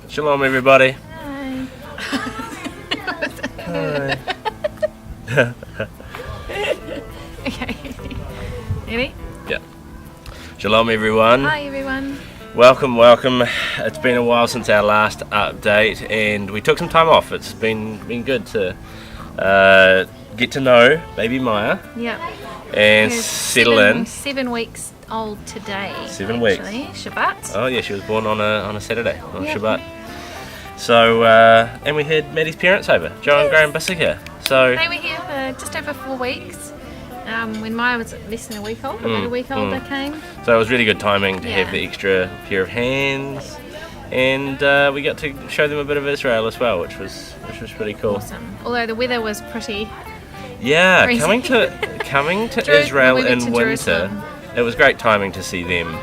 Shalom, everybody. Hi. Hi. Okay. Ready? Yeah. Shalom, everyone. Hi, everyone. Welcome. It's been a while since our last update, and we took some time off. It's been good to get to know baby Maya Yep. and Who's settle in. 7 weeks old today. 7 weeks. Actually. Shabbat. Oh yeah, she was born on a Saturday, on Yep. Shabbat. So and we had Maddie's parents over, Joe and Graham Bissiger. So They were here for just over 4 weeks. When Maya was less than a week old, about a week old, they came. So it was really good timing to have Yeah. the extra pair of hands, and we got to show them a bit of Israel as well, which was pretty cool. Awesome. Although the weather was pretty. Yeah, Crazy. coming to Israel we went in to winter, Jerusalem. it was great timing to see them.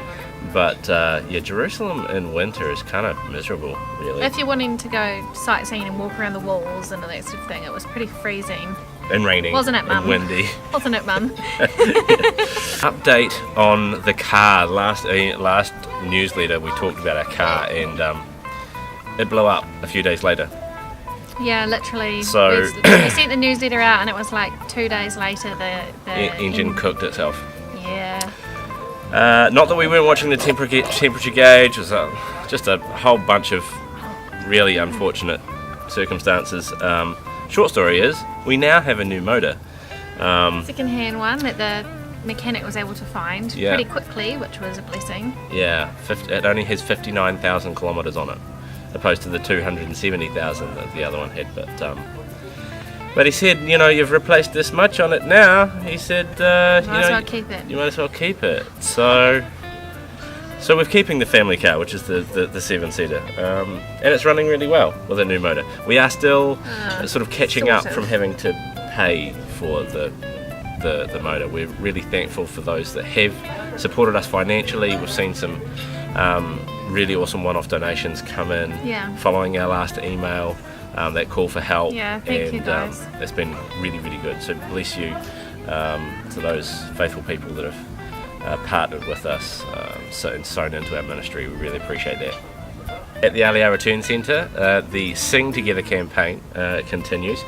But yeah, Jerusalem in winter is kind of miserable, really, If you're wanting to go sightseeing and walk around the walls and all that sort of thing, it was pretty freezing. and raining, Wasn't it, Mum? and windy. Wasn't it, Mum? Update on the car. Last newsletter we talked about our car, and it blew up a few days later. Yeah, literally. So- we sent the newsletter out, and it was like 2 days later the Engine cooked itself. Yeah. Not that we weren't watching the temperature gauge. It was just a whole bunch of really unfortunate circumstances. Short story is, we now have a new motor. Second-hand one that the mechanic was able to find Yeah. pretty quickly, which was a blessing. Yeah, it only has 59,000 kilometres on it, opposed to the 270,000 that the other one had. But he said, you've replaced this much on it now. He said, Might as well keep it. you might as well keep it. So we're keeping the family car, which is the 7-seater, and it's running really well with a new motor. We are still sort of catching up sort of. from having to pay for the motor. We're really thankful for those that have supported us financially. We've seen some really awesome one-off donations come in Yeah. following our last email, that call for help. Yeah, thank you, guys. It's been really, really good. So bless you to those faithful people that have partnered with us and sewn into our ministry. We really appreciate that. At the Aliyah Return Centre, the Sing Together campaign continues.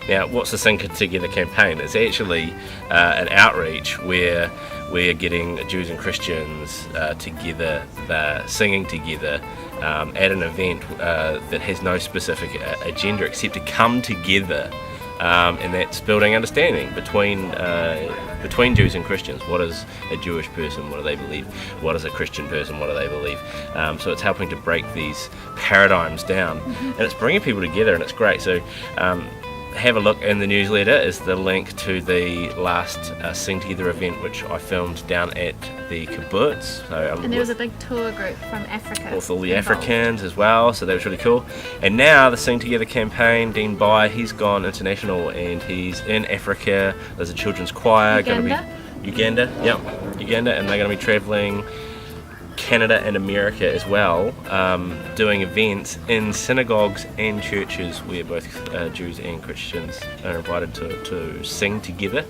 Now, what's the Sing Together campaign? It's actually an outreach where we're getting Jews and Christians together, singing together at an event that has no specific agenda except to come together, and that's building understanding between Jews and Christians. What is a Jewish person? What do they believe? What is a Christian person? What do they believe? So it's helping to break these paradigms down, and it's bringing people together, and it's great. So have a look in the newsletter is the link to the last Sing Together event, which I filmed down at the kibbutz. So, And there was a big tour group from Africa. with all the involved. Africans as well, so that was really cool. And now the Sing Together campaign, Dean Bai, he's gone international and he's in Africa. There's a children's choir going to be Uganda, and they're going to be traveling Canada and America as well, doing events in synagogues and churches where both Jews and Christians are invited to sing together.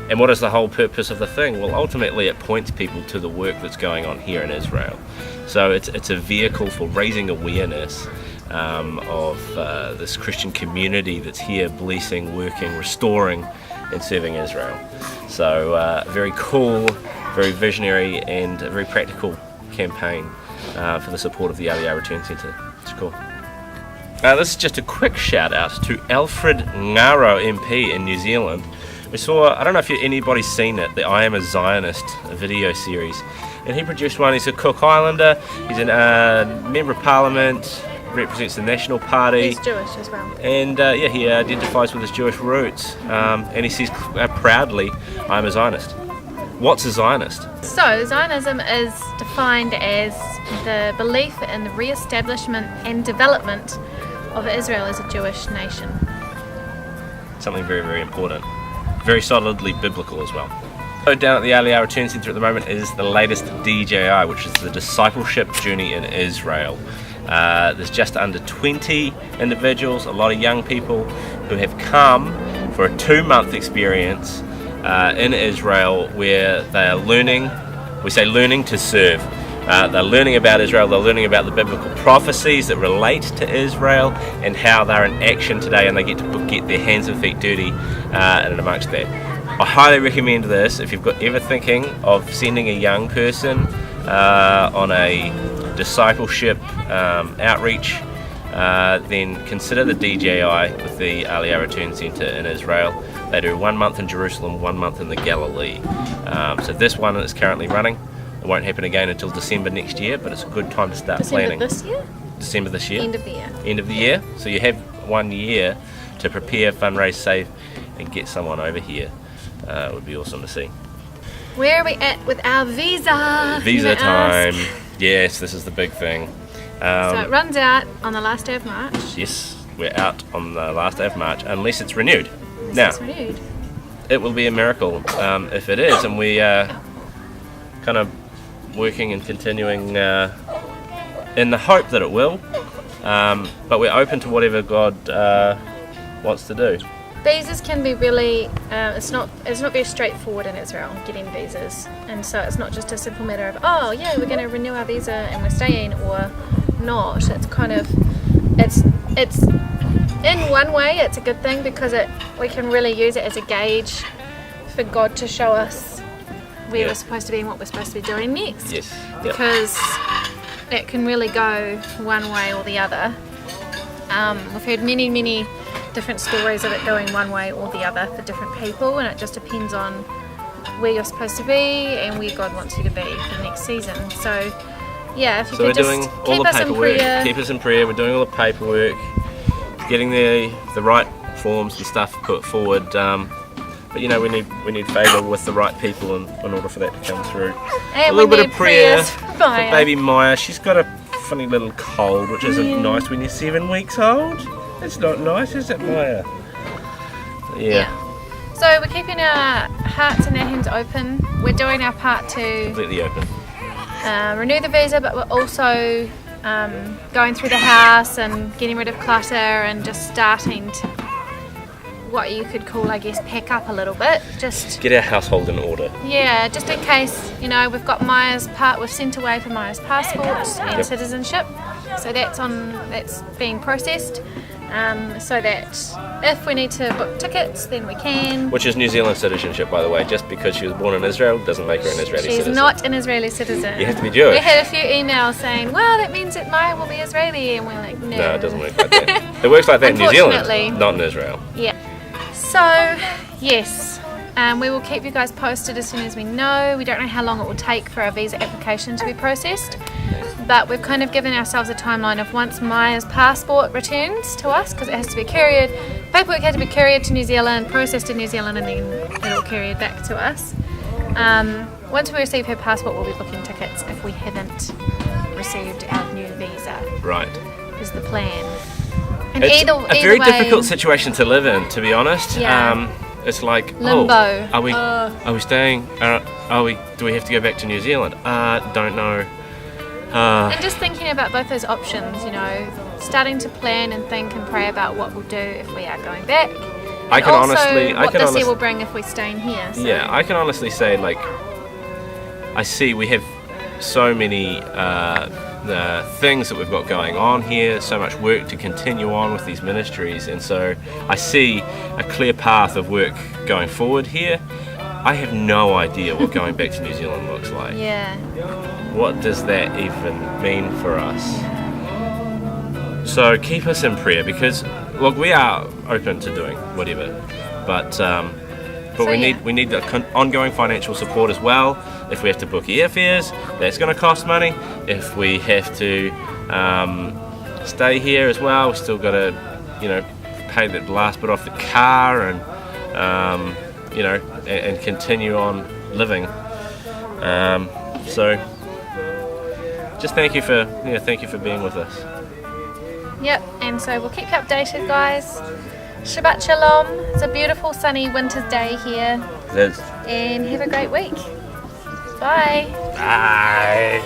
And what is the whole purpose of the thing? Well, ultimately it points people to the work that's going on here in Israel. So it's a vehicle for raising awareness of this Christian community that's here, blessing, working, restoring and serving Israel. So very cool, very visionary and very practical campaign for the support of the Aliyah Return Centre. It's cool. This is just a quick shout out to Alfred Ngaro MP in New Zealand. We saw, I don't know if anybody's seen it, the I Am a Zionist video series, and he produced one. He's a Cook Islander, he's a member of Parliament, represents the National Party. He's Jewish as well. And he identifies with his Jewish roots, and he says proudly, I'm a Zionist. What's a Zionist? So, Zionism is defined as the belief in the re-establishment and development of Israel as a Jewish nation. Something very, very important. Very solidly biblical as well. So down at the Aliyah Return Centre at the moment is the latest DJI, which is the Discipleship Journey in Israel. There's just under 20 individuals, a lot of young people who have come for a 2-month experience in Israel where they are learning, we say learning to serve, They're learning about Israel, they're learning about the biblical prophecies that relate to Israel and how they're in action today, and they get to get their hands and feet dirty and amongst that. I highly recommend this if you've got ever thinking of sending a young person on a discipleship outreach, then consider the DJI with the Aliyah Return Centre in Israel. They do 1 month in Jerusalem, 1 month in the Galilee. So this one is currently running. It won't happen again until December next year, but it's a good time to start planning. December this year? December this year. End of the year. End of the year. So you have 1 year to prepare, fundraise, save, and get someone over here. It would be awesome to see. Where are we at with our visa? Visa time. Yes, this is the big thing. So it runs out on the last day of March. Yes, we're out on the last day of March, unless it's renewed. It's renewed. It will be a miracle if it is, and we are kind of working and continuing in the hope that it will, but we're open to whatever God wants to do. Visas can be really, it's not very straightforward in Israel getting visas, and so it's not just a simple matter of, oh yeah, we're going to renew our visa and we're staying, or not. It's kind of, it's in one way it's a good thing because we can really use it as a gauge for God to show us where we're supposed to be and what we're supposed to be doing next. Yes. Because it can really go one way or the other. We've heard many different stories of it going one way or the other for different people, and it just depends on where you're supposed to be and where God wants you to be for the next season. So yeah, if you could just keep us in prayer. Keep us in prayer. We're doing all the paperwork, getting the right forms and stuff put forward. But you know, we need favour with the right people in order for that to come through. And a little bit of prayer for baby Maya. She's got a funny little cold, which isn't nice when you're 7 weeks old. It's not nice, is it, Maya? Yeah. So we're keeping our hearts and our hands open. We're doing our part to Completely open. Renew the visa, but we're also going through the house and getting rid of clutter and just starting to, what you could call, I guess, pack up a little bit. Just get our household in order. Yeah, just in case, we've got we've sent away for Maya's passport and citizenship. So that's being processed. So that if we need to book tickets, then we can. Which is New Zealand citizenship, by the way. Just because she was born in Israel doesn't make her an Israeli citizen. She's not an Israeli citizen. You have to be Jewish. We had a few emails saying, well, that means that Maya will be Israeli, and we're like, no. No, it doesn't work like that. It works like that in New Zealand, not in Israel. Yeah. So, yes, we will keep you guys posted as soon as we know. We don't know how long it will take for our visa application to be processed, but we've kind of given ourselves a timeline of once Maya's passport returns to us, because it has to be couriered, paperwork had to be couriered to New Zealand, processed in New Zealand, and then it'll couriered back to us. Once we receive her passport, we'll be booking tickets if we haven't received our new visa. Right. Is the plan. And It's either a very way, difficult situation to live in, to be honest. Yeah. It's like limbo. Are we staying? Do we have to go back to New Zealand? Don't know. And just thinking about both those options, starting to plan and think and pray about what we'll do if we are going back. I can also honestly, what this year will bring if we're staying here. So. Yeah, I can honestly say, like, I see we have so many things that we've got going on here, so much work to continue on with these ministries, and so I see a clear path of work going forward here. I have no idea what going back to New Zealand looks like. Yeah. What does that even mean for us? So keep us in prayer, because look, we are open to doing whatever, but we need the ongoing financial support as well. If we have to book airfares, that's going to cost money. If we have to stay here as well, we've still got to pay the last bit off the car and and continue on living. So just thank you for being with us. Yep, and so we'll keep you updated, guys. Shabbat Shalom. It's a beautiful sunny winter's day here. It is. And have a great week. Bye. Bye.